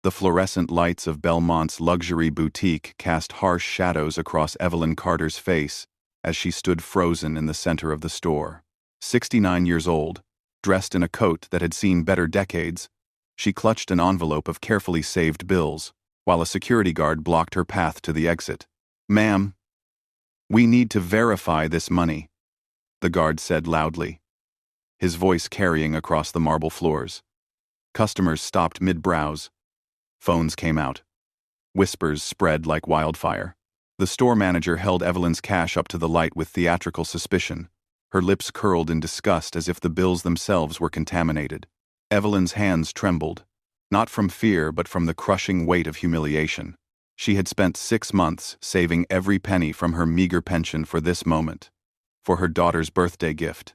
The fluorescent lights of Belmont's luxury boutique cast harsh shadows across Evelyn Carter's face as she stood frozen in the center of the store. 69 years old, dressed in a coat that had seen better decades, she clutched an envelope of carefully saved bills, while a security guard blocked her path to the exit. "Ma'am, we need to verify this money," the guard said loudly, his voice carrying across the marble floors. Customers stopped mid-browse. Phones came out. Whispers spread like wildfire. The store manager held Evelyn's cash up to the light with theatrical suspicion, her lips curled in disgust as if the bills themselves were contaminated. Evelyn's hands trembled, not from fear but from the crushing weight of humiliation. She had spent 6 months saving every penny from her meager pension for this moment, for her daughter's birthday gift,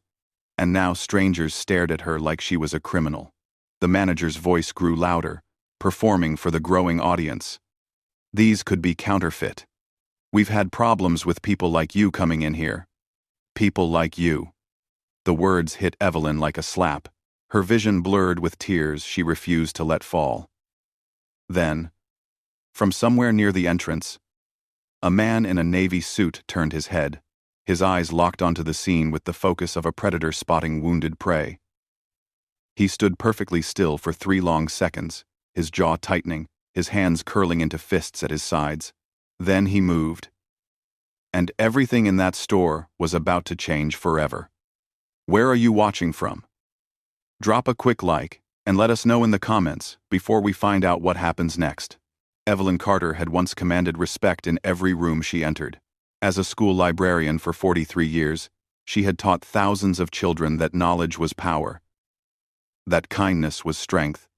and now strangers stared at her like she was a criminal. The manager's voice grew louder, performing for the growing audience. "These could be counterfeit. We've had problems with people like you coming in here. People like you." The words hit Evelyn like a slap, her vision blurred with tears she refused to let fall. Then, from somewhere near the entrance, a man in a navy suit turned his head, his eyes locked onto the scene with the focus of a predator spotting wounded prey. He stood perfectly still for 3 long seconds, his jaw tightening, his hands curling into fists at his sides. Then he moved. And everything in that store was about to change forever. Where are you watching from? Drop a quick like, and let us know in the comments before we find out what happens next. Evelyn Carter had once commanded respect in every room she entered. As a school librarian for 43 years, she had taught thousands of children that knowledge was power, that kindness was strength,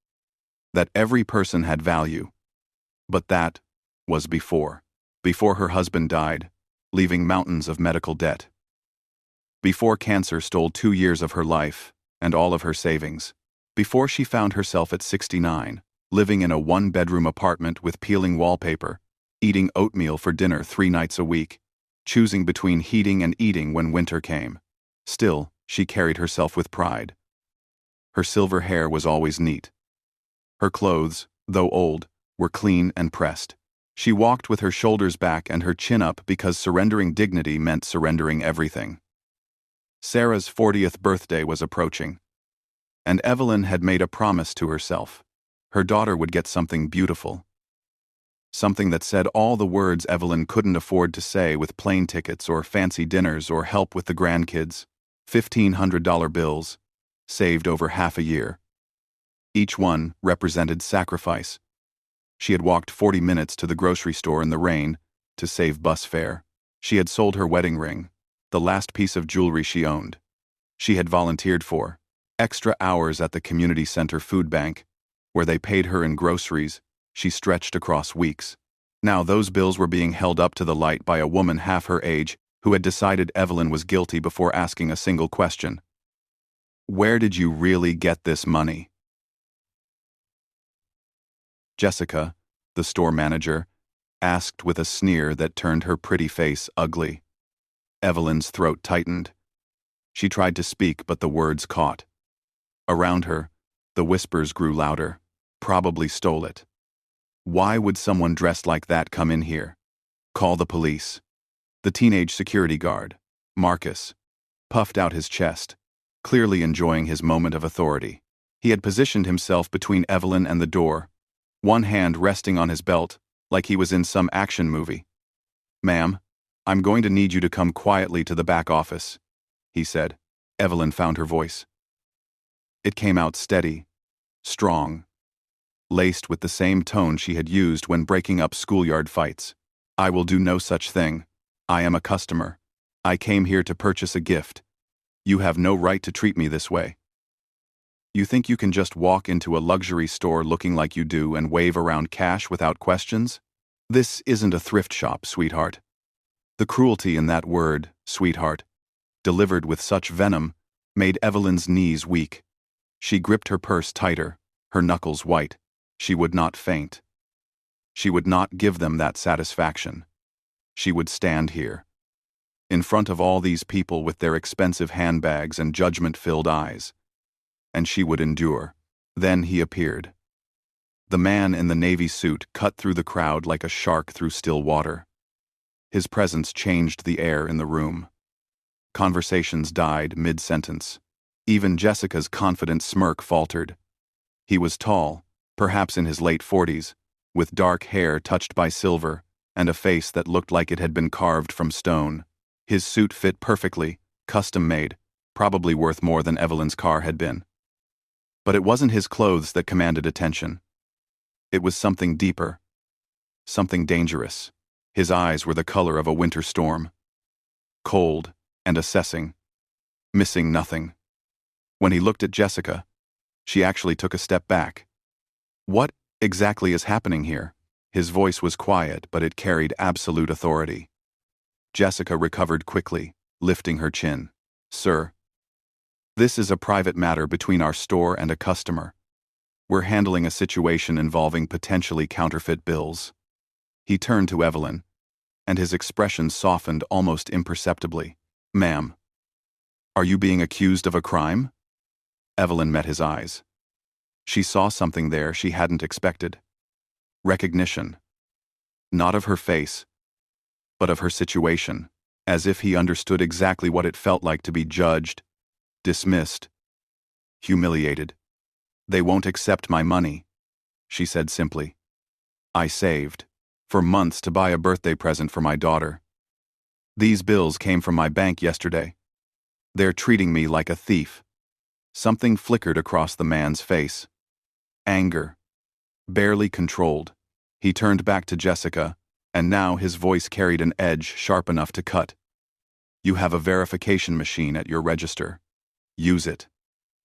that every person had value. But that was before her husband died, leaving mountains of medical debt. Before cancer stole 2 years of her life and all of her savings. Before she found herself at 69, living in a 1-bedroom apartment with peeling wallpaper, eating oatmeal for dinner 3 nights a week, choosing between heating and eating when winter came. Still, she carried herself with pride. Her silver hair was always neat. Her clothes, though old, were clean and pressed. She walked with her shoulders back and her chin up because surrendering dignity meant surrendering everything. Sarah's 40th birthday was approaching, and Evelyn had made a promise to herself. Her daughter would get something beautiful. Something that said all the words Evelyn couldn't afford to say with plane tickets or fancy dinners or help with the grandkids. $1,500 bills, saved over half a year. Each one represented sacrifice. She had walked 40 minutes to the grocery store in the rain to save bus fare. She had sold her wedding ring, the last piece of jewelry she owned. She had volunteered for extra hours at the community center food bank, where they paid her in groceries she stretched across weeks. Now those bills were being held up to the light by a woman half her age who had decided Evelyn was guilty before asking a single question. "Where did you really get this money?" Jessica, the store manager, asked with a sneer that turned her pretty face ugly. Evelyn's throat tightened. She tried to speak, but the words caught. Around her, the whispers grew louder. Probably stole it. Why would someone dressed like that come in here? Call the police. The teenage security guard, Marcus, puffed out his chest, clearly enjoying his moment of authority. He had positioned himself between Evelyn and the door, one hand resting on his belt, like he was in some action movie. "Ma'am, I'm going to need you to come quietly to the back office," he said. Evelyn found her voice. It came out steady, strong, laced with the same tone she had used when breaking up schoolyard fights. "I will do no such thing. I am a customer. I came here to purchase a gift. You have no right to treat me this way. You think you can just walk into a luxury store looking like you do and wave around cash without questions? This isn't a thrift shop, sweetheart." The cruelty in that word, sweetheart, delivered with such venom, made Evelyn's knees weak. She gripped her purse tighter, her knuckles white. She would not faint. She would not give them that satisfaction. She would stand here, in front of all these people with their expensive handbags and judgment-filled eyes, and she would endure. Then he appeared. The man in the navy suit cut through the crowd like a shark through still water. His presence changed the air in the room. Conversations died mid-sentence. Even Jessica's confident smirk faltered. He was tall, perhaps in his late 40s, with dark hair touched by silver and a face that looked like it had been carved from stone. His suit fit perfectly, custom-made, probably worth more than Evelyn's car had been. But it wasn't his clothes that commanded attention. It was something deeper, something dangerous. His eyes were the color of a winter storm. Cold and assessing, missing nothing. When he looked at Jessica, she actually took a step back. What exactly is happening here? His voice was quiet, but it carried absolute authority. Jessica recovered quickly, lifting her chin. Sir, this is a private matter between our store and a customer. We're handling a situation involving potentially counterfeit bills. He turned to Evelyn, and his expression softened almost imperceptibly. Ma'am, are you being accused of a crime? Evelyn met his eyes. She saw something there she hadn't expected. Recognition. Not of her face, but of her situation, as if he understood exactly what it felt like to be judged, dismissed, humiliated. They won't accept my money, she said simply. I saved, for months, to buy a birthday present for my daughter. These bills came from my bank yesterday. They're treating me like a thief. Something flickered across the man's face. Anger. Barely controlled. He turned back to Jessica, and now his voice carried an edge sharp enough to cut. You have a verification machine at your register. Use it.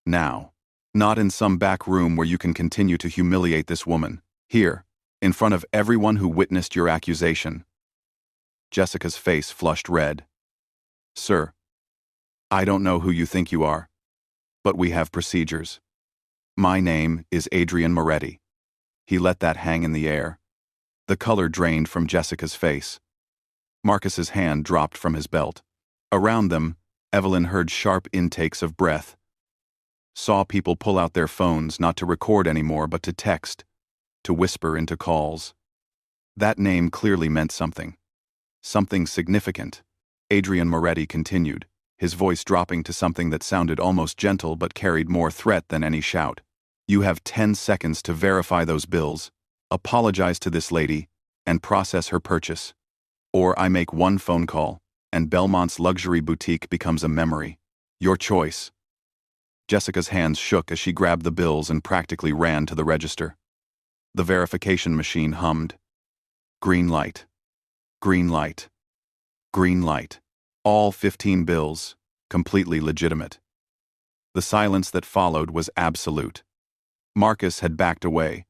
Now. Not in some back room where you can continue to humiliate this woman. Here, in front of everyone who witnessed your accusation. Jessica's face flushed red. Sir, I don't know who you think you are, but we have procedures. My name is Adrian Moretti. He let that hang in the air. The color drained from Jessica's face. Marcus's hand dropped from his belt. Around them, Evelyn heard sharp intakes of breath. Saw people pull out their phones not to record anymore but to text, to whisper into calls. That name clearly meant something. Something significant. Adrian Moretti continued, his voice dropping to something that sounded almost gentle but carried more threat than any shout. You have 10 seconds to verify those bills, apologize to this lady, and process her purchase. Or I make one phone call, and Belmont's luxury boutique becomes a memory. Your choice. Jessica's hands shook as she grabbed the bills and practically ran to the register. The verification machine hummed. Green light. Green light. Green light. All 15 bills, completely legitimate. The silence that followed was absolute. Marcus had backed away,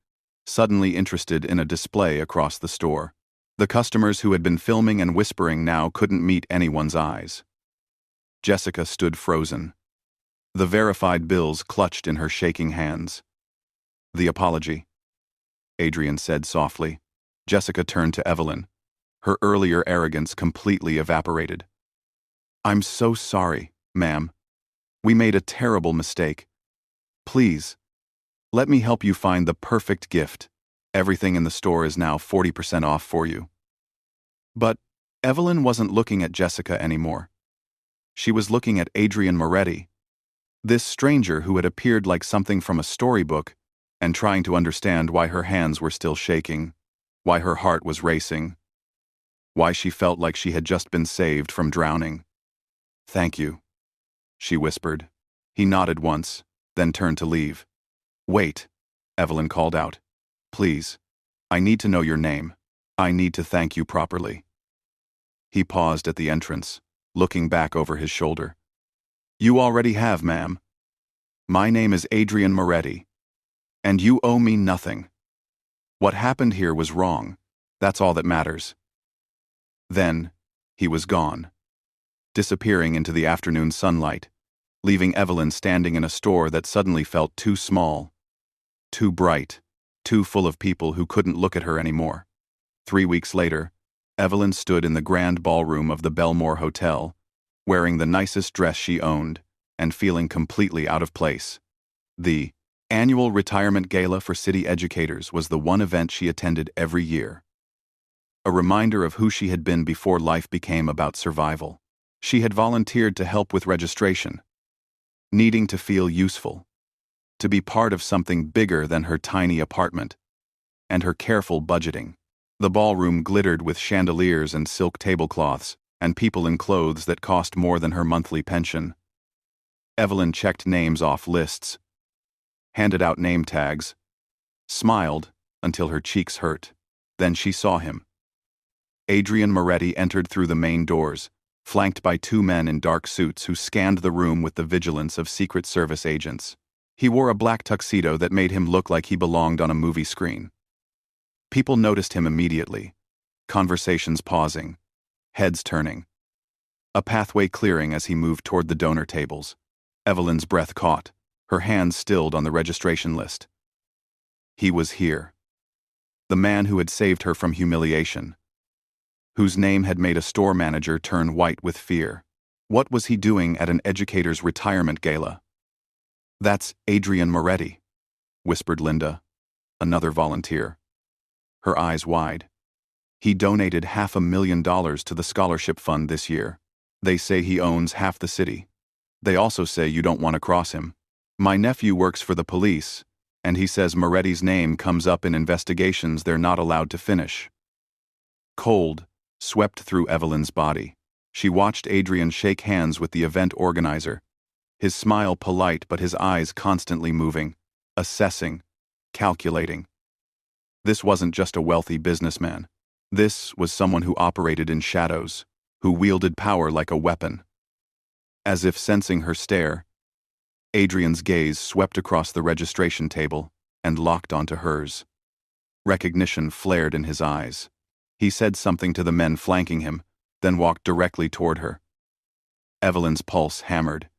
suddenly interested in a display across the store. The customers who had been filming and whispering now couldn't meet anyone's eyes. Jessica stood frozen. The verified bills clutched in her shaking hands. The apology, Adrian said softly. Jessica turned to Evelyn. Her earlier arrogance completely evaporated. I'm so sorry, ma'am. We made a terrible mistake. Please, let me help you find the perfect gift. Everything in the store is now 40% off for you. But Evelyn wasn't looking at Jessica anymore. She was looking at Adrian Moretti, this stranger who had appeared like something from a storybook, and trying to understand why her hands were still shaking, why her heart was racing, why she felt like she had just been saved from drowning. Thank you, she whispered. He nodded once, then turned to leave. Wait, Evelyn called out. Please, I need to know your name. I need to thank you properly. He paused at the entrance, looking back over his shoulder. You already have, ma'am. My name is Adrian Moretti, and you owe me nothing. What happened here was wrong. That's all that matters. Then, he was gone, disappearing into the afternoon sunlight, leaving Evelyn standing in a store that suddenly felt too small, too bright, too full of people who couldn't look at her anymore. 3 weeks later, Evelyn stood in the grand ballroom of the Belmore Hotel, wearing the nicest dress she owned, and feeling completely out of place. The Annual retirement gala for city educators was the one event she attended every year. A reminder of who she had been before life became about survival. She had volunteered to help with registration, needing to feel useful, to be part of something bigger than her tiny apartment, and her careful budgeting. The ballroom glittered with chandeliers and silk tablecloths, and people in clothes that cost more than her monthly pension. Evelyn checked names off lists, handed out name tags, smiled until her cheeks hurt. Then she saw him. Adrian Moretti entered through the main doors, flanked by two men in dark suits who scanned the room with the vigilance of Secret Service agents. He wore a black tuxedo that made him look like he belonged on a movie screen. People noticed him immediately, conversations pausing, heads turning, a pathway clearing as he moved toward the donor tables. Evelyn's breath caught, her hands stilled on the registration list. He was here. The man who had saved her from humiliation, whose name had made a store manager turn white with fear. What was he doing at an educator's retirement gala? "That's Adrian Moretti," whispered Linda, another volunteer, her eyes wide. "He donated $500,000 to the scholarship fund this year. They say he owns half the city. They also say you don't want to cross him. My nephew works for the police, and he says Moretti's name comes up in investigations they're not allowed to finish." Cold swept through Evelyn's body. She watched Adrian shake hands with the event organizer, his smile polite but his eyes constantly moving, assessing, calculating. This wasn't just a wealthy businessman. This was someone who operated in shadows, who wielded power like a weapon. As if sensing her stare, Adrian's gaze swept across the registration table and locked onto hers. Recognition flared in his eyes. He said something to the men flanking him, then walked directly toward her. Evelyn's pulse hammered.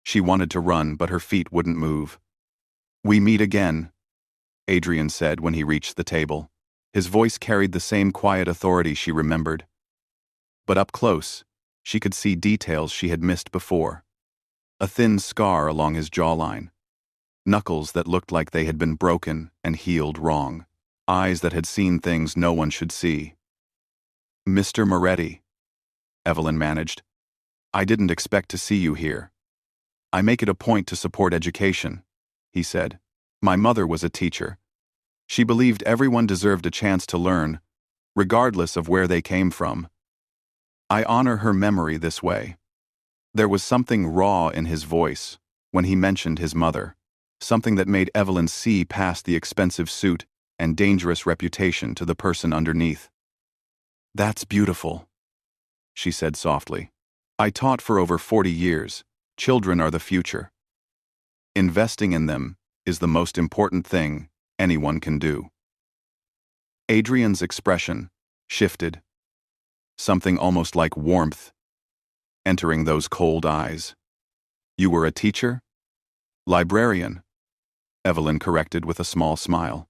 She wanted to run, but her feet wouldn't move. "We meet again," Adrian said when he reached the table. His voice carried the same quiet authority she remembered. But up close, she could see details she had missed before. A thin scar along his jawline, knuckles that looked like they had been broken and healed wrong, eyes that had seen things no one should see. "Mr. Moretti," Evelyn managed, "I didn't expect to see you here. I make it a point to support education," he said. "My mother was a teacher. She believed everyone deserved a chance to learn, regardless of where they came from. I honor her memory this way." There was something raw in his voice when he mentioned his mother, something that made Evelyn see past the expensive suit and dangerous reputation to the person underneath. "That's beautiful," she said softly. "I taught for over 40 years. Children are the future. Investing in them is the most important thing anyone can do." Adrian's expression shifted, something almost like warmth entering those cold eyes. "You were a teacher?" "Librarian," Evelyn corrected with a small smile.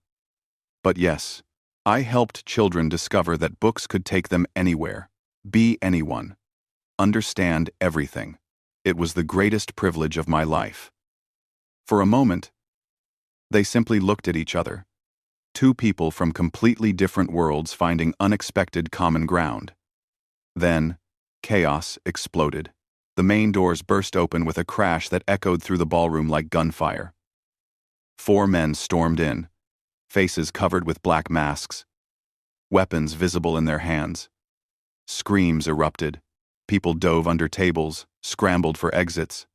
"But yes, I helped children discover that books could take them anywhere, be anyone, understand everything. It was the greatest privilege of my life." For a moment, they simply looked at each other, two people from completely different worlds finding unexpected common ground. Then, chaos exploded. The main doors burst open with a crash that echoed through the ballroom like gunfire. 4 men stormed in, faces covered with black masks, weapons visible in their hands. Screams erupted. People dove under tables, scrambled for exits.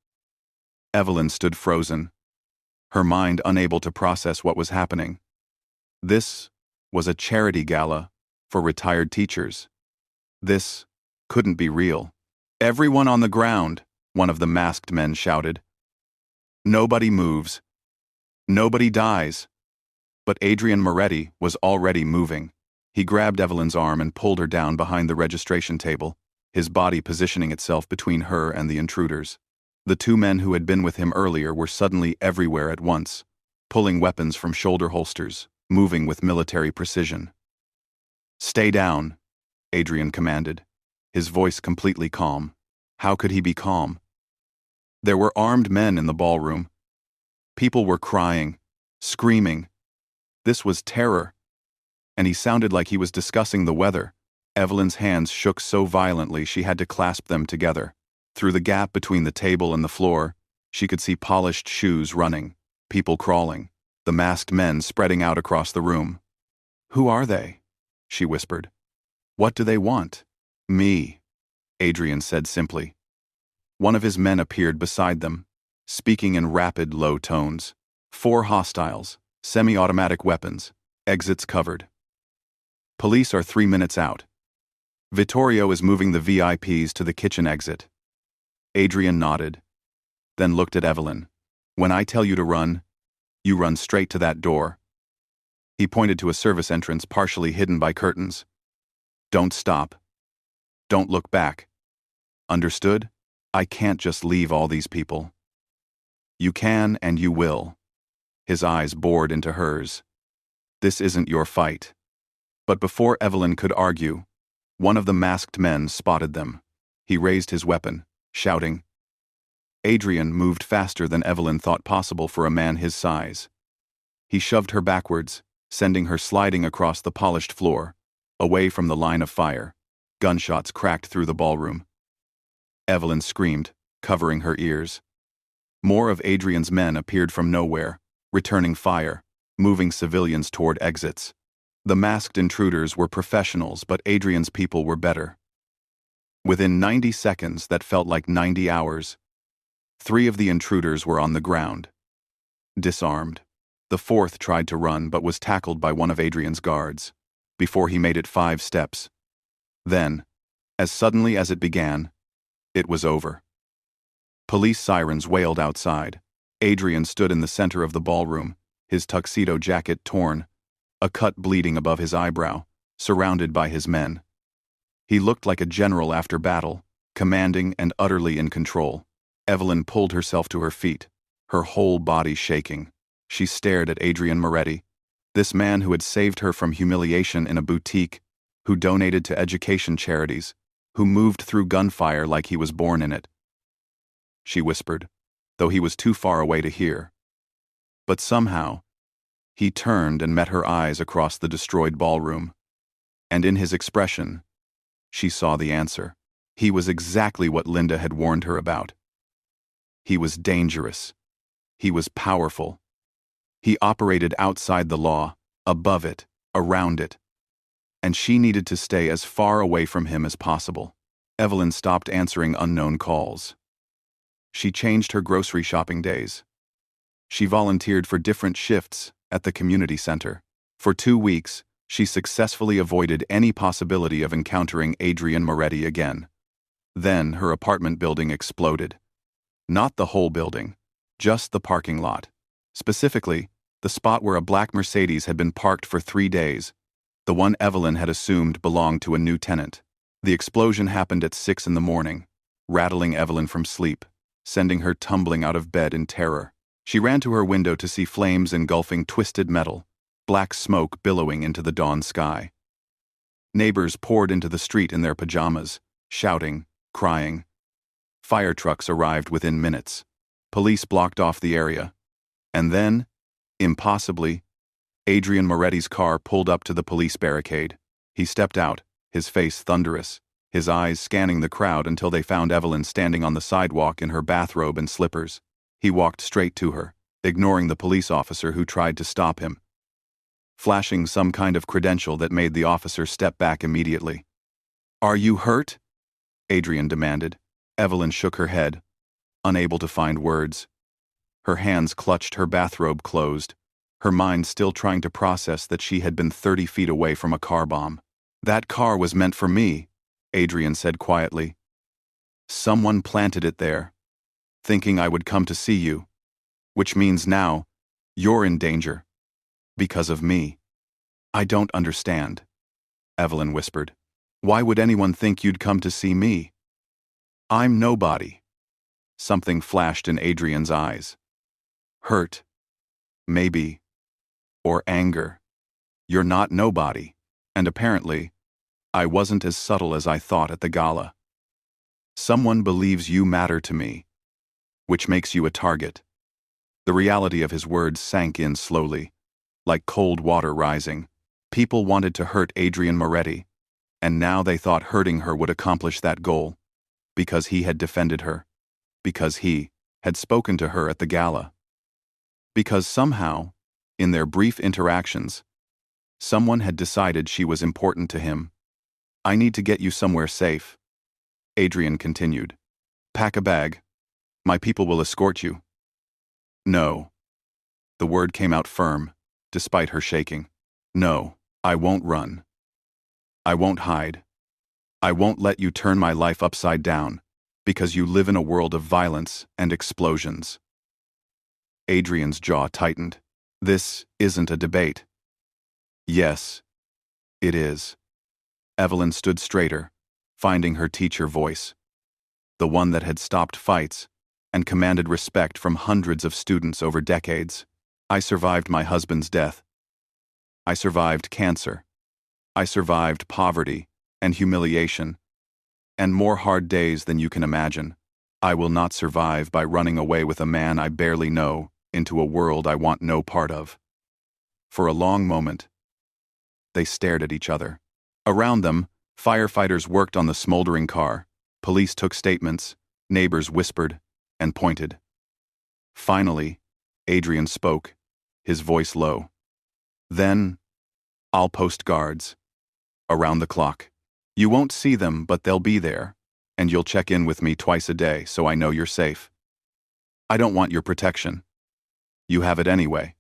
Evelyn stood frozen, her mind unable to process what was happening. This was a charity gala for retired teachers. This couldn't be real. "Everyone on the ground," one of the masked men shouted. "Nobody moves. Nobody dies." But Adrian Moretti was already moving. He grabbed Evelyn's arm and pulled her down behind the registration table, his body positioning itself between her and the intruders. The 2 men who had been with him earlier were suddenly everywhere at once, pulling weapons from shoulder holsters, moving with military precision. "Stay down," Adrian commanded, his voice completely calm. How could he be calm? There were armed men in the ballroom. People were crying, screaming. This was terror. And he sounded like he was discussing the weather. Evelyn's hands shook so violently she had to clasp them together. Through the gap between the table and the floor, she could see polished shoes running, people crawling, the masked men spreading out across the room. "Who are they?" she whispered. "What do they want?" "Me," Adrian said simply. One of his men appeared beside them, speaking in rapid, low tones. 4 hostiles, semi-automatic weapons, exits covered. Police are 3 minutes out. Vittorio is moving the VIPs to the kitchen exit. Adrian nodded, then looked at Evelyn. "When I tell you to run, you run straight to that door." He pointed to a service entrance partially hidden by curtains. "Don't stop. Don't look back. Understood? I can't just leave all these people." "You can and you will." His eyes bored into hers. "This isn't your fight." But before Evelyn could argue, one of the masked men spotted them. He raised his weapon, shouting. Adrian moved faster than Evelyn thought possible for a man his size. He shoved her backwards, sending her sliding across the polished floor, away from the line of fire. Gunshots cracked through the ballroom. Evelyn screamed, covering her ears. More of Adrian's men appeared from nowhere, returning fire, moving civilians toward exits. The masked intruders were professionals, but Adrian's people were better. Within 90 seconds that felt like 90 hours, 3 of the intruders were on the ground, disarmed. The 4th tried to run but was tackled by one of Adrian's guards, before he made it 5 steps. Then, as suddenly as it began, it was over. Police sirens wailed outside. Adrian stood in the center of the ballroom, his tuxedo jacket torn, a cut bleeding above his eyebrow, surrounded by his men. He looked like a general after battle, commanding and utterly in control. Evelyn pulled herself to her feet, her whole body shaking. She stared at Adrian Moretti, this man who had saved her from humiliation in a boutique, who donated to education charities, who moved through gunfire like he was born in it. She whispered, though he was too far away to hear. But somehow, he turned and met her eyes across the destroyed ballroom. And in his expression, she saw the answer. He was exactly what Linda had warned her about. He was dangerous. He was powerful. He operated outside the law, above it, around it. And she needed to stay as far away from him as possible. Evelyn stopped answering unknown calls. She changed her grocery shopping days. She volunteered for different shifts at the community center. For 2 weeks, she successfully avoided any possibility of encountering Adrian Moretti again. Then her apartment building exploded. Not the whole building, just the parking lot. Specifically, the spot where a black Mercedes had been parked for 3 days, the one Evelyn had assumed belonged to a new tenant. The explosion happened at 6 in the morning, rattling Evelyn from sleep, sending her tumbling out of bed in terror. She ran to her window to see flames engulfing twisted metal, black smoke billowing into the dawn sky. Neighbors poured into the street in their pajamas, shouting, crying. Fire trucks arrived within minutes. Police blocked off the area. And then, impossibly, Adrian Moretti's car pulled up to the police barricade. He stepped out, his face thunderous, his eyes scanning the crowd until they found Evelyn standing on the sidewalk in her bathrobe and slippers. He walked straight to her, ignoring the police officer who tried to stop him, flashing some kind of credential that made the officer step back immediately. "Are you hurt?" Adrian demanded. Evelyn shook her head, unable to find words. Her hands clutched her bathrobe closed, her mind still trying to process that she had been 30 feet away from a car bomb. "That car was meant for me," Adrian said quietly. "Someone planted it there, thinking I would come to see you, which means now you're in danger, because of me." "I don't understand," Evelyn whispered. "Why would anyone think you'd come to see me? I'm nobody." Something flashed in Adrian's eyes. Hurt, maybe, or anger. "You're not nobody, and apparently, I wasn't as subtle as I thought at the gala. Someone believes you matter to me, which makes you a target. The reality of his words sank in slowly, like cold water rising. People wanted to hurt Adrian Moretti, and now they thought hurting her would accomplish that goal, because he had defended her, because he had spoken to her at the gala, because somehow, in their brief interactions, someone had decided she was important to him. "I need to get you somewhere safe," Adrian continued. "Pack a bag. My people will escort you." "No." The word came out firm, despite her shaking. "No, I won't run. I won't hide. I won't let you turn my life upside down, because you live in a world of violence and explosions." Adrian's jaw tightened. "This isn't a debate." "Yes, it is." Evelyn stood straighter, finding her teacher voice, the one that had stopped fights and commanded respect from hundreds of students over decades. "I survived my husband's death. I survived cancer. I survived poverty and humiliation, and more hard days than you can imagine. I will not survive by running away with a man I barely know into a world I want no part of." For a long moment, they stared at each other. Around them, firefighters worked on the smoldering car, police took statements, neighbors whispered and pointed. Finally, Adrian spoke, his voice low. "Then, I'll post guards. Around the clock. You won't see them, but they'll be there, and you'll check in with me twice a day so I know you're safe. I don't want your protection. You have it anyway."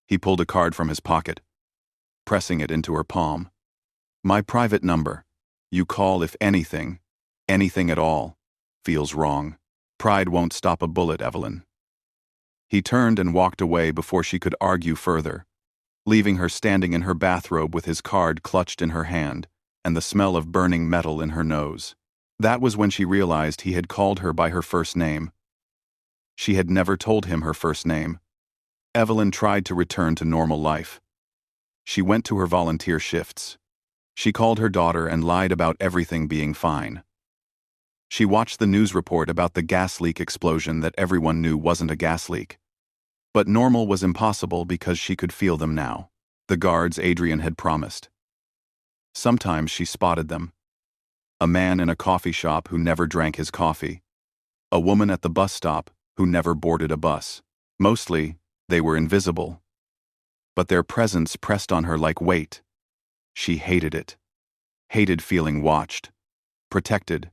He pulled a card from his pocket, pressing it into her palm. "My private number. You call if anything at all, feels wrong. Pride won't stop a bullet, Evelyn." He turned and walked away before she could argue further, leaving her standing in her bathrobe with his card clutched in her hand and the smell of burning metal in her nose. That was when she realized he had called her by her first name. She had never told him her first name. Evelyn tried to return to normal life. She went to her volunteer shifts. She called her daughter and lied about everything being fine. She watched the news report about the gas leak explosion that everyone knew wasn't a gas leak. But normal was impossible because she could feel them now, the guards Adrian had promised. Sometimes she spotted them. A man in a coffee shop who never drank his coffee. A woman at the bus stop who never boarded a bus. Mostly, they were invisible. But their presence pressed on her like weight. She hated it. Hated feeling watched, protected,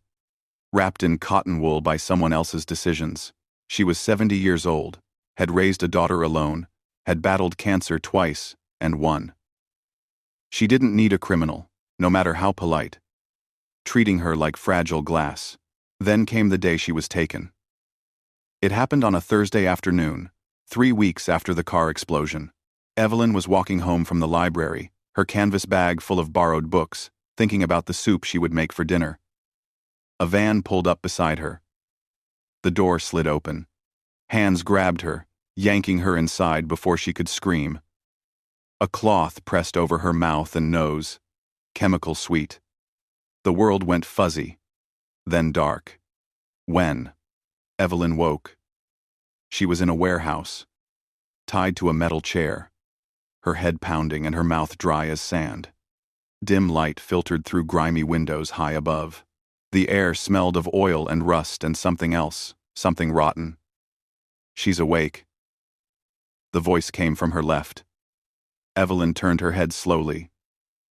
wrapped in cotton wool by someone else's decisions. She was 70 years old, had raised a daughter alone, had battled cancer twice, and won. She didn't need a criminal, no matter how polite, treating her like fragile glass. Then came the day she was taken. It happened on a Thursday afternoon, 3 weeks after the car explosion. Evelyn was walking home from the library, her canvas bag full of borrowed books, thinking about the soup she would make for dinner. A van pulled up beside her. The door slid open. Hands grabbed her, yanking her inside before she could scream. A cloth pressed over her mouth and nose, chemical sweet. The world went fuzzy, then dark. When Evelyn woke, she was in a warehouse, tied to a metal chair, her head pounding and her mouth dry as sand. Dim light filtered through grimy windows high above. The air smelled of oil and rust and something else, something rotten. "She's awake." The voice came from her left. Evelyn turned her head slowly,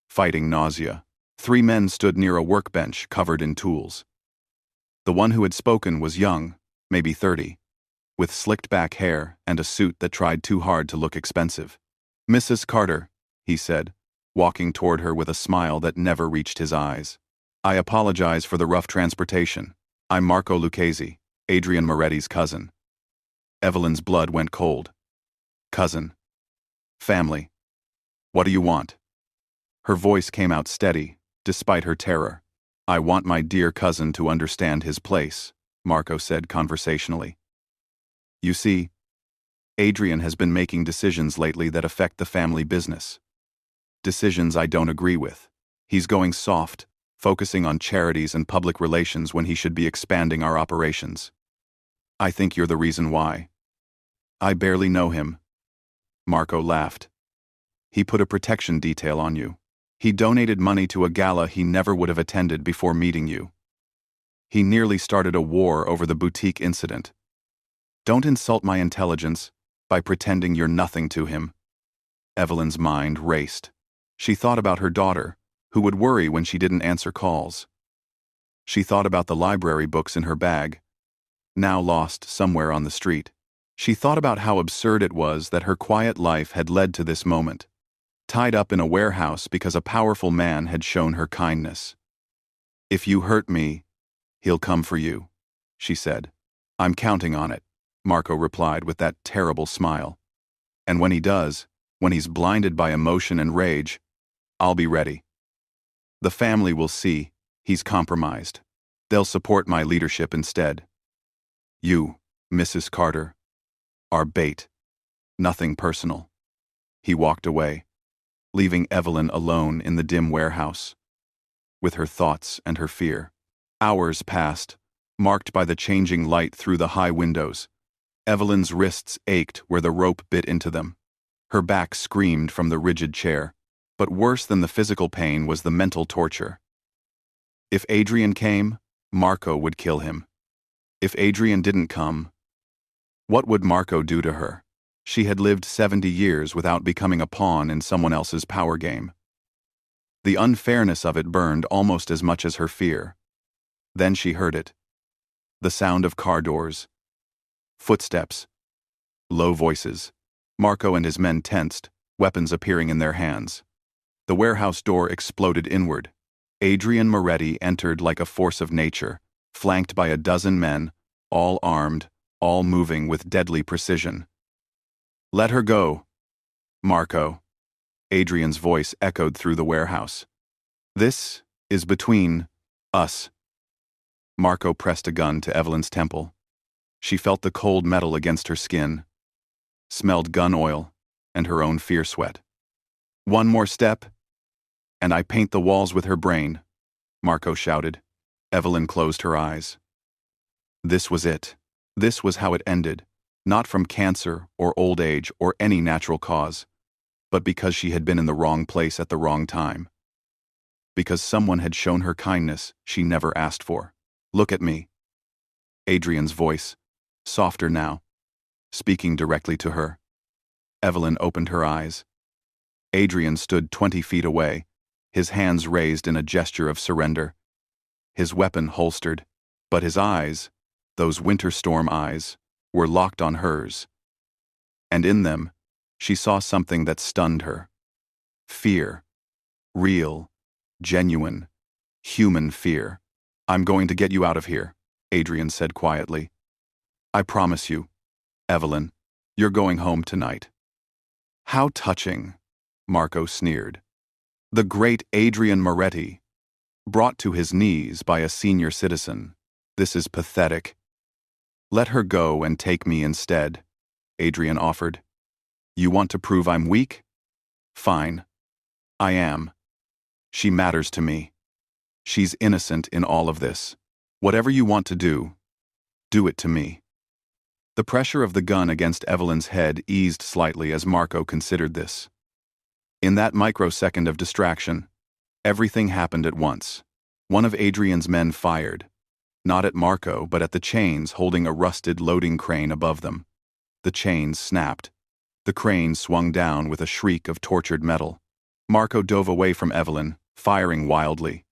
fighting nausea. 3 men stood near a workbench covered in tools. The one who had spoken was young, maybe 30, with slicked back hair and a suit that tried too hard to look expensive. "Mrs. Carter," he said, walking toward her with a smile that never reached his eyes. "I apologize for the rough transportation. I'm Marco Lucchesi, Adrian Moretti's cousin." Evelyn's blood went cold. Cousin. Family. What do you want? Her voice came out steady, despite her terror. "I want my dear cousin to understand his place," Marco said conversationally. "You see, Adrian has been making decisions lately that affect the family business. Decisions I don't agree with. He's going soft, focusing on charities and public relations when he should be expanding our operations. I think you're the reason why." I barely know him. Marco laughed. He put a protection detail on you. He donated money to a gala he never would have attended before meeting you. He nearly started a war over the boutique incident. Don't insult my intelligence by pretending you're nothing to him. Evelyn's mind raced. She thought about her daughter, who would worry when she didn't answer calls. She thought about the library books in her bag, now lost somewhere on the street. She thought about how absurd it was that her quiet life had led to this moment, tied up in a warehouse because a powerful man had shown her kindness. If you hurt me, he'll come for you, she said. I'm counting on it, Marco replied with that terrible smile. And when he does, when he's blinded by emotion and rage, I'll be ready. The family will see he's compromised. They'll support my leadership instead. You, Mrs. Carter, are bait. Nothing personal. He walked away, leaving Evelyn alone in the dim warehouse, with her thoughts and her fear. Hours passed, marked by the changing light through the high windows. Evelyn's wrists ached where the rope bit into them. Her back screamed from the rigid chair, but worse than the physical pain was the mental torture. If Adrian came, Marco would kill him. If Adrian didn't come, what would Marco do to her? She had lived 70 years without becoming a pawn in someone else's power game. The unfairness of it burned almost as much as her fear. Then she heard it. The sound of car doors. Footsteps. Low voices. Marco and his men tensed, weapons appearing in their hands. The warehouse door exploded inward. Adrian Moretti entered like a force of nature, flanked by a dozen men, all armed, all moving with deadly precision. Let her go, Marco. Adrian's voice echoed through the warehouse. This is between us. Marco pressed a gun to Evelyn's temple. She felt the cold metal against her skin, smelled gun oil and her own fear sweat. One more step, and I paint the walls with her brain, Marco shouted. Evelyn closed her eyes. This was it. This was how it ended, not from cancer or old age or any natural cause, but because she had been in the wrong place at the wrong time. Because someone had shown her kindness she never asked for. Look at me. Adrian's voice, softer now, speaking directly to her. Evelyn opened her eyes. Adrian stood 20 feet away, his hands raised in a gesture of surrender. His weapon holstered, but his eyes, those winter storm eyes, were locked on hers. And in them, she saw something that stunned her. Fear. Real, genuine, human fear. I'm going to get you out of here, Adrian said quietly. I promise you, Evelyn, you're going home tonight. How touching, Marco sneered. The great Adrian Moretti, brought to his knees by a senior citizen. This is pathetic. Let her go and take me instead, Adrian offered. You want to prove I'm weak? Fine. I am. She matters to me. She's innocent in all of this. Whatever you want to do it to me. The pressure of the gun against Evelyn's head eased slightly as Marco considered this. In that microsecond of distraction, everything happened at once. One of Adrian's men fired, not at Marco but at the chains holding a rusted loading crane above them. The chains snapped. The crane swung down with a shriek of tortured metal. Marco dove away from Evelyn, firing wildly.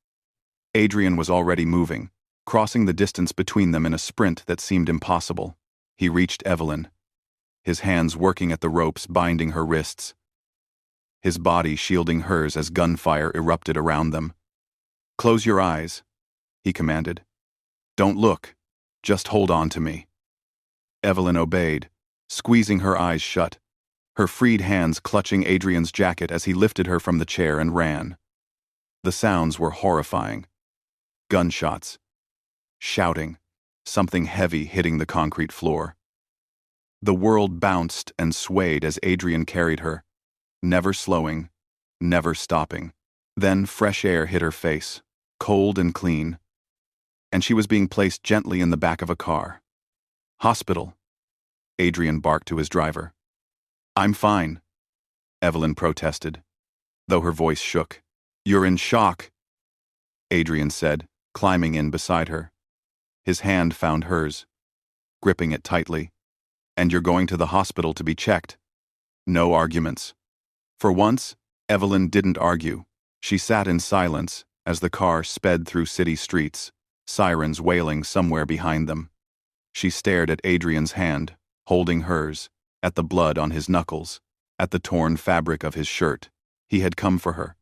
Adrian was already moving, crossing the distance between them in a sprint that seemed impossible. He reached Evelyn, his hands working at the ropes binding her wrists, his body shielding hers as gunfire erupted around them. Close your eyes, he commanded. Don't look, just hold on to me. Evelyn obeyed, squeezing her eyes shut, her freed hands clutching Adrian's jacket as he lifted her from the chair and ran. The sounds were horrifying. Gunshots. Shouting. Something heavy hitting the concrete floor. The world bounced and swayed as Adrian carried her, never slowing, never stopping. Then fresh air hit her face, cold and clean, and she was being placed gently in the back of a car. Hospital. Adrian barked to his driver. "I'm fine," Evelyn protested, though her voice shook. "You're in shock," Adrian said, climbing in beside her. His hand found hers, gripping it tightly. "And you're going to the hospital to be checked." No arguments. For once, Evelyn didn't argue. She sat in silence as the car sped through city streets, sirens wailing somewhere behind them. She stared at Adrian's hand, holding hers, at the blood on his knuckles, at the torn fabric of his shirt. He had come for her.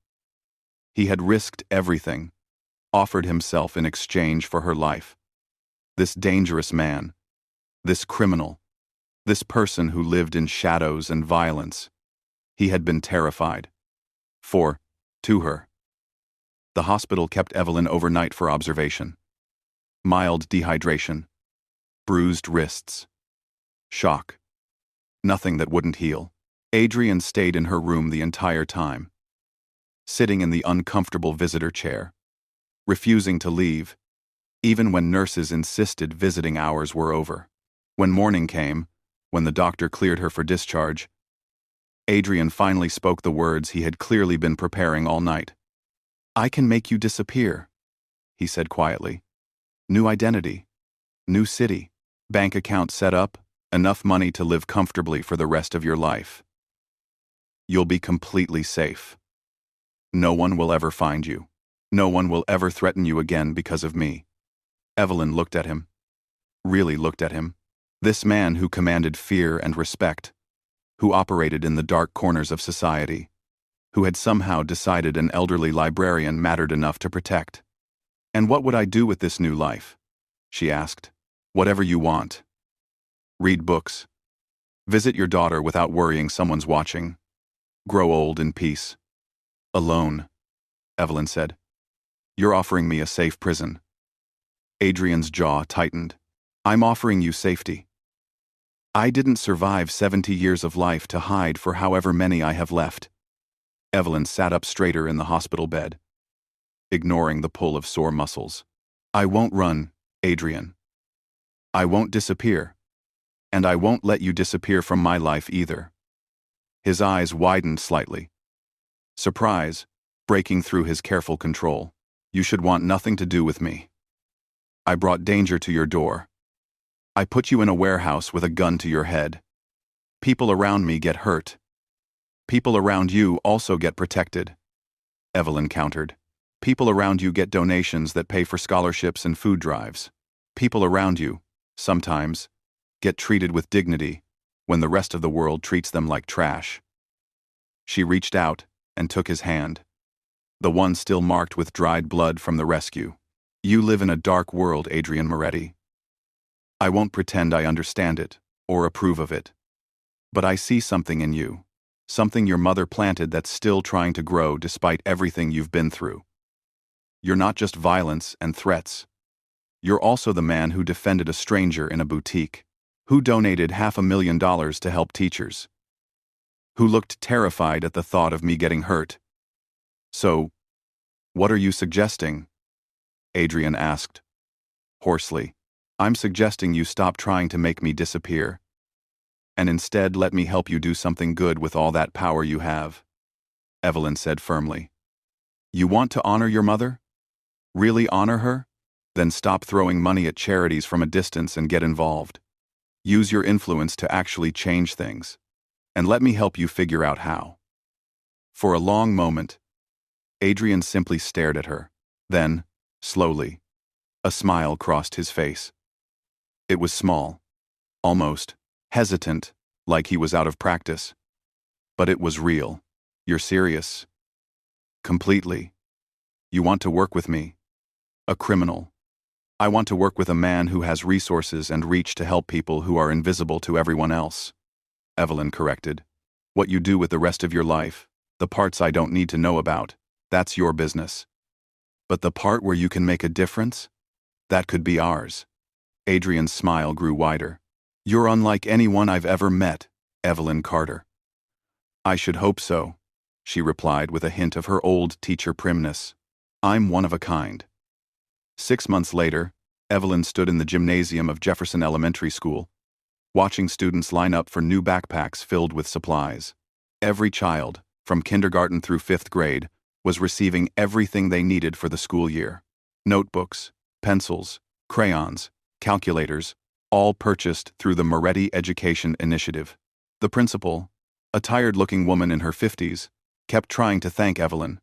He had risked everything, offered himself in exchange for her life. This dangerous man, this criminal, this person who lived in shadows and violence. He had been terrified. To her. The hospital kept Evelyn overnight for observation. Mild dehydration. Bruised wrists. Shock. Nothing that wouldn't heal. Adrian stayed in her room the entire time, sitting in the uncomfortable visitor chair, refusing to leave, even when nurses insisted visiting hours were over. When morning came, when the doctor cleared her for discharge, Adrian finally spoke the words he had clearly been preparing all night. "I can make you disappear," he said quietly. "New identity, new city, bank account set up, enough money to live comfortably for the rest of your life. You'll be completely safe. No one will ever find you. No one will ever threaten you again because of me." Evelyn looked at him. Really looked at him. This man who commanded fear and respect, who operated in the dark corners of society, who had somehow decided an elderly librarian mattered enough to protect. "And what would I do with this new life?" she asked. "Whatever you want. Read books. Visit your daughter without worrying someone's watching. Grow old in peace. Alone," Evelyn said. "You're offering me a safe prison." Adrian's jaw tightened. "I'm offering you safety. I didn't survive 70 years of life to hide for however many I have left." Evelyn sat up straighter in the hospital bed, ignoring the pull of sore muscles. "I won't run, Adrian. I won't disappear. And I won't let you disappear from my life either." His eyes widened slightly. Surprise, breaking through his careful control. "You should want nothing to do with me. I brought danger to your door. I put you in a warehouse with a gun to your head. People around me get hurt. People around you also get protected," Evelyn countered. "People around you get donations that pay for scholarships and food drives. People around you, sometimes, get treated with dignity when the rest of the world treats them like trash." She reached out and took his hand, the one still marked with dried blood from the rescue. "You live in a dark world, Adrian Moretti. I won't pretend I understand it or approve of it. But I see something in you, something your mother planted that's still trying to grow despite everything you've been through. You're not just violence and threats. You're also the man who defended a stranger in a boutique, who donated $500,000 to help teachers, who looked terrified at the thought of me getting hurt. So, what are you suggesting?" Adrian asked, hoarsely. "I'm suggesting you stop trying to make me disappear, and instead let me help you do something good with all that power you have," Evelyn said firmly. "You want to honor your mother? Really honor her? Then stop throwing money at charities from a distance and get involved. Use your influence to actually change things, and let me help you figure out how." For a long moment, Adrian simply stared at her. Then, slowly, a smile crossed his face. It was small, almost hesitant, like he was out of practice. But it was real. "You're serious? Completely? You want to work with me? A criminal? I want to work with a man who has resources and reach to help people who are invisible to everyone else," Evelyn corrected. "What you do with the rest of your life, the parts I don't need to know about, that's your business. But the part where you can make a difference? That could be ours." Adrian's smile grew wider. "You're unlike anyone I've ever met, Evelyn Carter." "I should hope so," she replied with a hint of her old teacher primness. "I'm one of a kind." 6 months later, Evelyn stood in the gymnasium of Jefferson Elementary School, watching students line up for new backpacks filled with supplies. Every child, from kindergarten through 5th grade, was receiving everything they needed for the school year. Notebooks, pencils, crayons, calculators, all purchased through the Moretti Education Initiative. The principal, a tired-looking woman in her 50s, kept trying to thank Evelyn,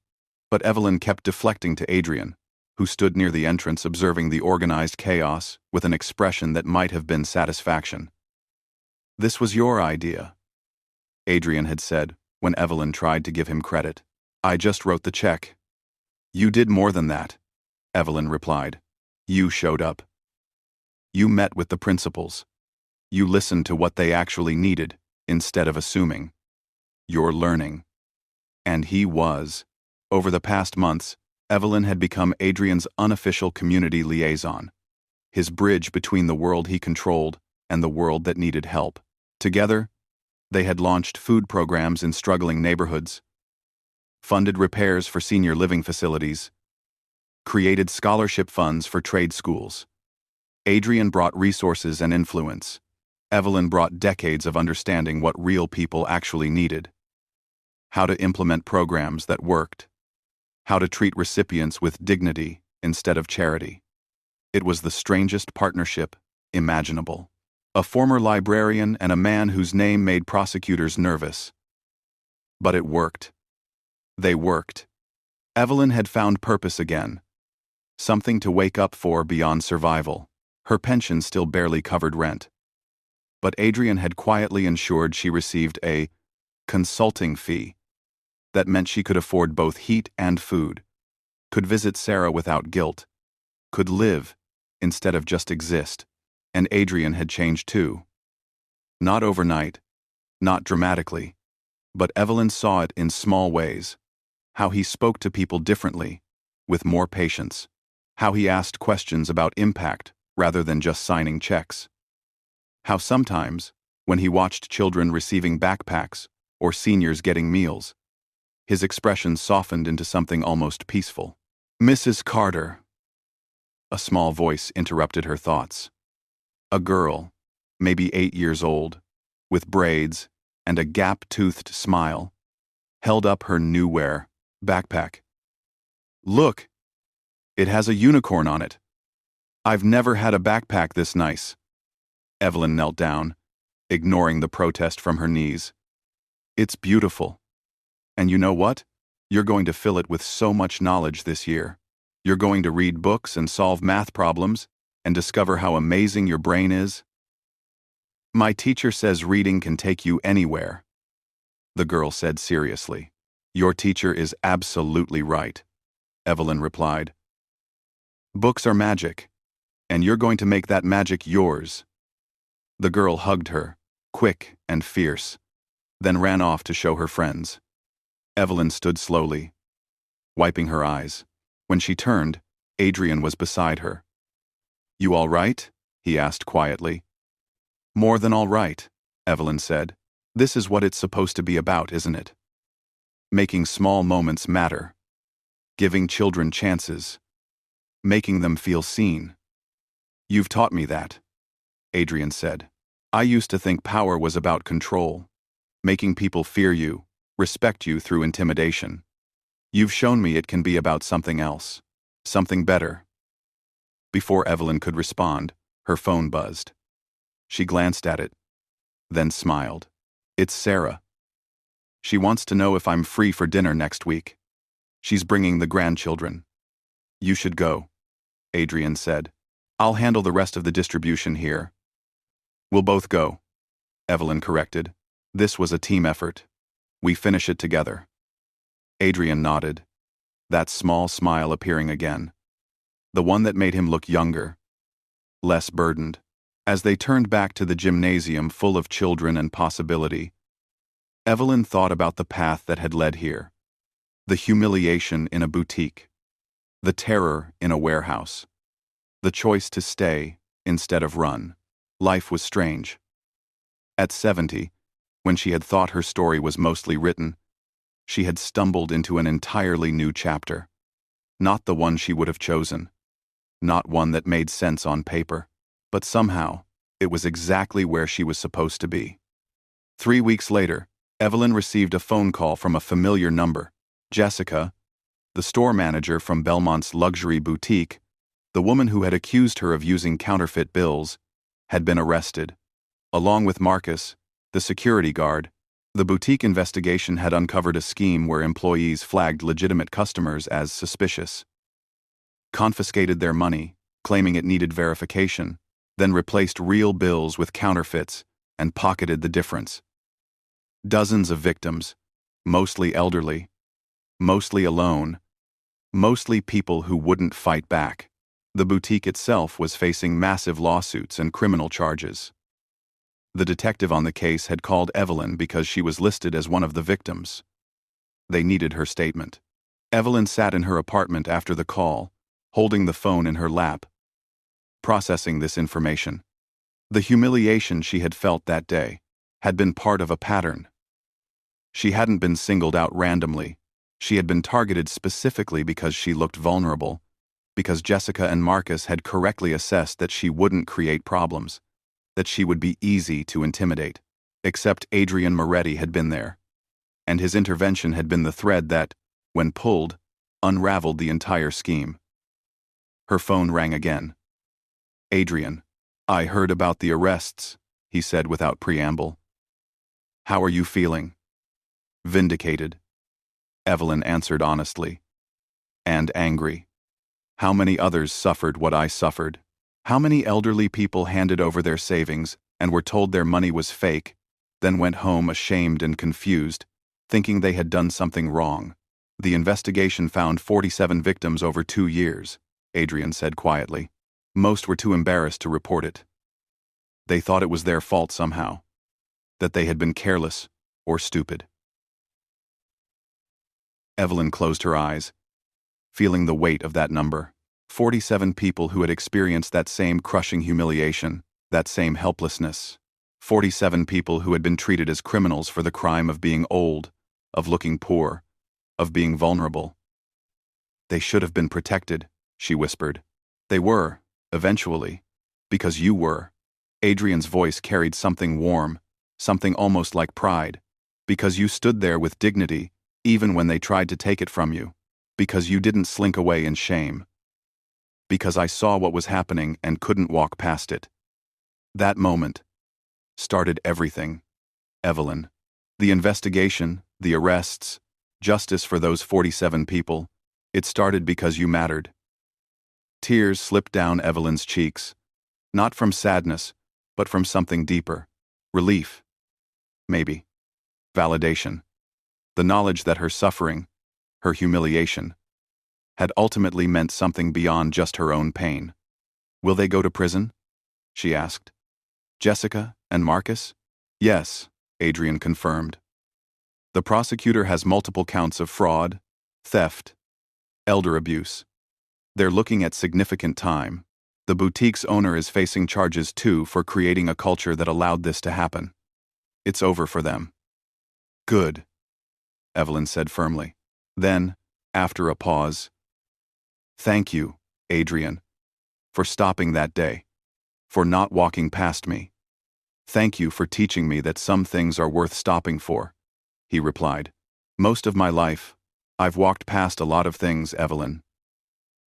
but Evelyn kept deflecting to Adrian, who stood near the entrance observing the organized chaos with an expression that might have been satisfaction. "This was your idea," Adrian had said when Evelyn tried to give him credit. "I just wrote the check." "You did more than that," Evelyn replied. "You showed up. You met with the principals. You listened to what they actually needed, instead of assuming. You're learning." And he was. Over the past months, Evelyn had become Adrian's unofficial community liaison, his bridge between the world he controlled and the world that needed help. Together, they had launched food programs in struggling neighborhoods, funded repairs for senior living facilities, created scholarship funds for trade schools. Adrian brought resources and influence. Evelyn brought decades of understanding what real people actually needed. How to implement programs that worked. How to treat recipients with dignity instead of charity. It was the strangest partnership imaginable. A former librarian and a man whose name made prosecutors nervous. But it worked. They worked. Evelyn had found purpose again. Something to wake up for beyond survival. Her pension still barely covered rent. But Adrian had quietly ensured she received a consulting fee. That meant she could afford both heat and food, could visit Sarah without guilt, could live instead of just exist. And Adrian had changed too. Not overnight, not dramatically, but Evelyn saw it in small ways. How he spoke to people differently, with more patience. How he asked questions about impact rather than just signing checks. How sometimes, when he watched children receiving backpacks or seniors getting meals, his expression softened into something almost peaceful. "Mrs. Carter," a small voice interrupted her thoughts. A girl, maybe 8 years old, with braids and a gap-toothed smile, held up her new wear backpack. "Look, it has a unicorn on it. I've never had a backpack this nice." Evelyn knelt down, ignoring the protest from her knees. "It's beautiful. And you know what? You're going to fill it with so much knowledge this year. You're going to read books and solve math problems and discover how amazing your brain is." "My teacher says reading can take you anywhere," the girl said seriously. "Your teacher is absolutely right," Evelyn replied. "Books are magic, and you're going to make that magic yours." The girl hugged her, quick and fierce, then ran off to show her friends. Evelyn stood slowly, wiping her eyes. When she turned, Adrian was beside her. "You all right?" he asked quietly. "More than all right," Evelyn said. "This is what it's supposed to be about, isn't it? Making small moments matter. Giving children chances. Making them feel seen." "You've taught me that," Adrian said. "I used to think power was about control, making people fear you, respect you through intimidation. You've shown me it can be about something else, something better." Before Evelyn could respond, her phone buzzed. She glanced at it, then smiled. "It's Sarah. She wants to know if I'm free for dinner next week. She's bringing the grandchildren." "You should go," Adrian said. "I'll handle the rest of the distribution here." "We'll both go," Evelyn corrected. "This was a team effort. We finish it together." Adrian nodded, that small smile appearing again. The one that made him look younger, less burdened. As they turned back to the gymnasium full of children and possibility, Evelyn thought about the path that had led here. The humiliation in a boutique. The terror in a warehouse. The choice to stay instead of run. Life was strange. At 70, when she had thought her story was mostly written, she had stumbled into an entirely new chapter. Not the one she would have chosen. Not one that made sense on paper. But somehow, It was exactly where she was supposed to be. 3 weeks later, Evelyn received a phone call from a familiar number. Jessica, the store manager from Belmont's luxury boutique, the woman who had accused her of using counterfeit bills, had been arrested. Along with Marcus, the security guard, the boutique investigation had uncovered a scheme where employees flagged legitimate customers as suspicious, confiscated their money, claiming it needed verification, then replaced real bills with counterfeits and pocketed the difference. Dozens of victims, mostly elderly, mostly alone, mostly people who wouldn't fight back. The boutique itself was facing massive lawsuits and criminal charges. The detective on the case had called Evelyn because she was listed as one of the victims. They needed her statement. Evelyn sat in her apartment after the call, holding the phone in her lap, processing this information. The humiliation she had felt that day had been part of a pattern. She hadn't been singled out randomly. She had been targeted specifically because she looked vulnerable, because Jessica and Marcus had correctly assessed that she wouldn't create problems, that she would be easy to intimidate. Except Adrian Moretti had been there, and his intervention had been the thread that, when pulled, unraveled the entire scheme. Her phone rang again. "Adrian, I heard about the arrests," he said without preamble. "How are you feeling?" "Vindicated," Evelyn answered honestly. "And angry. How many others suffered what I suffered? How many elderly people handed over their savings and were told their money was fake, then went home ashamed and confused, thinking they had done something wrong? The investigation found 47 victims over 2 years," Adrian said quietly. "Most were too embarrassed to report it. They thought it was their fault somehow, that they had been careless or stupid." Evelyn closed her eyes, feeling the weight of that number. 47 people who had experienced that same crushing humiliation, that same helplessness. 47 people who had been treated as criminals for the crime of being old, of looking poor, of being vulnerable. "They should have been protected," she whispered. "They were, eventually, because you were." Adrian's voice carried something warm, something almost like pride. "Because you stood there with dignity, even when they tried to take it from you. Because you didn't slink away in shame. Because I saw what was happening and couldn't walk past it." That moment started everything, Evelyn. The investigation, the arrests, justice for those 47 people. It started because you mattered. Tears slipped down Evelyn's cheeks, not from sadness, but from something deeper. Relief. Maybe. Validation. The knowledge that her suffering, her humiliation, had ultimately meant something beyond just her own pain. "Will they go to prison?" she asked. "Jessica and Marcus?" "Yes," Adrian confirmed. "The prosecutor has multiple counts of fraud, theft, elder abuse. They're looking at significant time. The boutique's owner is facing charges too for creating a culture that allowed this to happen. It's over for them." "Good," Evelyn said firmly. Then, after a pause, "Thank you, Adrian, for stopping that day, for not walking past me. Thank you for teaching me that some things are worth stopping for," he replied. "Most of my life, I've walked past a lot of things, Evelyn.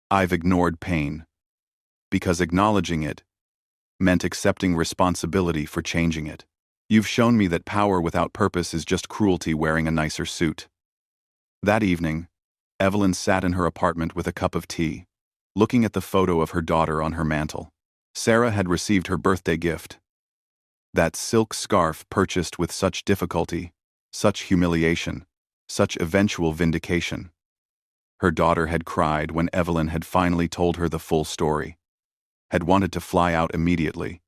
I've ignored pain, because acknowledging it meant accepting responsibility for changing it. You've shown me that power without purpose is just cruelty wearing a nicer suit." That evening, Evelyn sat in her apartment with a cup of tea, looking at the photo of her daughter on her mantel. Sarah had received her birthday gift. That silk scarf purchased with such difficulty, such humiliation, such eventual vindication. Her daughter had cried when Evelyn had finally told her the full story, had wanted to fly out immediately,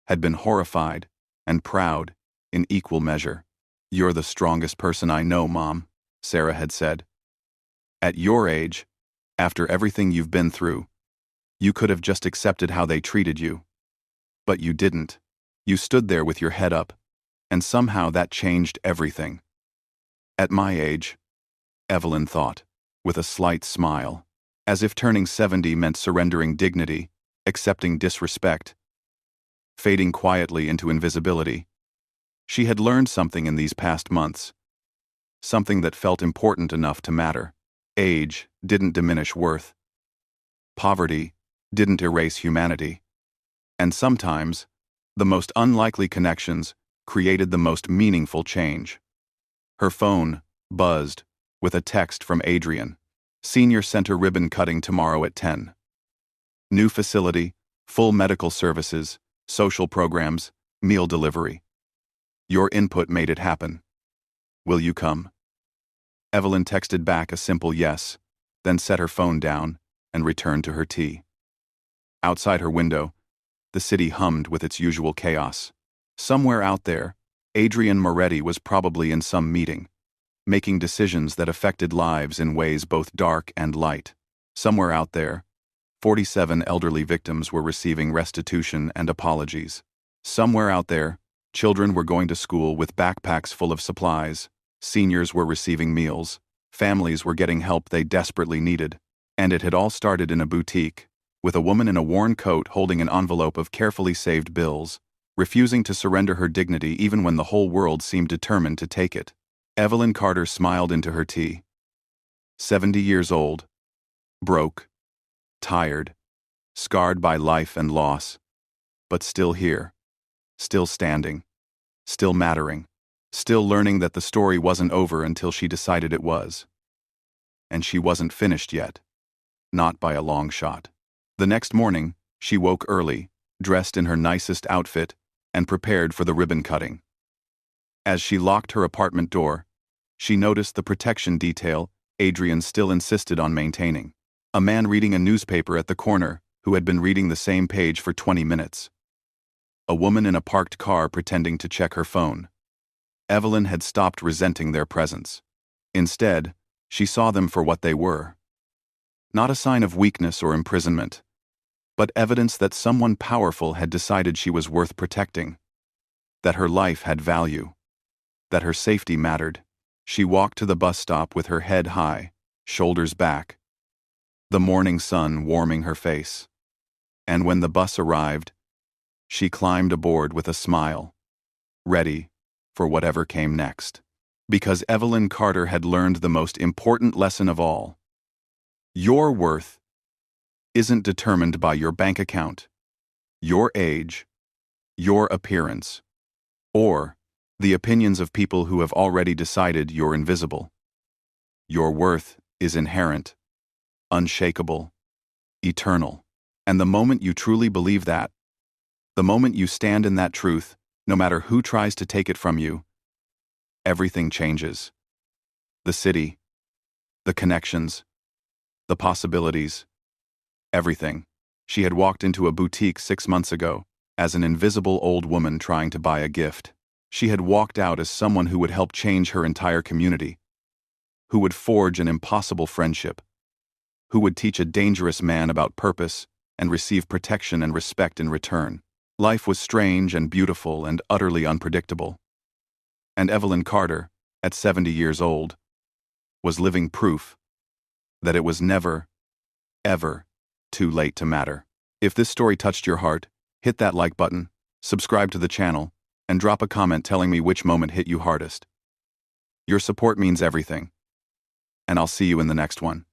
had been horrified and proud in equal measure. "You're the strongest person I know, Mom," Sarah had said. "At your age, after everything you've been through, you could have just accepted how they treated you. But you didn't. You stood there with your head up, and somehow that changed everything." "At my age," Evelyn thought, with a slight smile, as if turning 70 meant surrendering dignity, accepting disrespect, fading quietly into invisibility. She had learned something in these past months, something that felt important enough to matter. Age didn't diminish worth. Poverty didn't erase humanity. And sometimes, the most unlikely connections created the most meaningful change. Her phone buzzed with a text from Adrian. Senior Center ribbon cutting tomorrow at 10. New facility, full medical services, social programs, meal delivery. Your input made it happen. Will you come? Evelyn texted back a simple yes, then set her phone down and returned to her tea. Outside her window, the city hummed with its usual chaos. Somewhere out there, Adrian Moretti was probably in some meeting, making decisions that affected lives in ways both dark and light. Somewhere out there, 47 elderly victims were receiving restitution and apologies. Somewhere out there, children were going to school with backpacks full of supplies, seniors were receiving meals, families were getting help they desperately needed. And it had all started in a boutique, with a woman in a worn coat holding an envelope of carefully saved bills, refusing to surrender her dignity even when the whole world seemed determined to take it. Evelyn Carter smiled into her tea. 70 years old, broke, tired, scarred by life and loss, but still here, still standing, still mattering, still learning that the story wasn't over until she decided it was. And she wasn't finished yet. Not by a long shot. The next morning, she woke early, dressed in her nicest outfit, and prepared for the ribbon cutting. As she locked her apartment door, she noticed the protection detail Adrian still insisted on maintaining. A man reading a newspaper at the corner who had been reading the same page for 20 minutes. A woman in a parked car pretending to check her phone. Evelyn had stopped resenting their presence. Instead, she saw them for what they were. Not a sign of weakness or imprisonment, but evidence that someone powerful had decided she was worth protecting, that her life had value, that her safety mattered. She walked to the bus stop with her head high, shoulders back, the morning sun warming her face. And when the bus arrived, she climbed aboard with a smile, ready for whatever came next. Because Evelyn Carter had learned the most important lesson of all. Your worth isn't determined by your bank account, your age, your appearance, or the opinions of people who have already decided you're invisible. Your worth is inherent, unshakable, eternal. And the moment you truly believe that, the moment you stand in that truth, no matter who tries to take it from you, everything changes. The city, the connections, the possibilities, everything. She had walked into a boutique 6 months ago, as an invisible old woman trying to buy a gift. She had walked out as someone who would help change her entire community, who would forge an impossible friendship, who would teach a dangerous man about purpose and receive protection and respect in return. Life was strange and beautiful and utterly unpredictable. And Evelyn Carter, at 70 years old, was living proof that it was never, ever too late to matter. If this story touched your heart, hit that like button, subscribe to the channel, and drop a comment telling me which moment hit you hardest. Your support means everything. And I'll see you in the next one.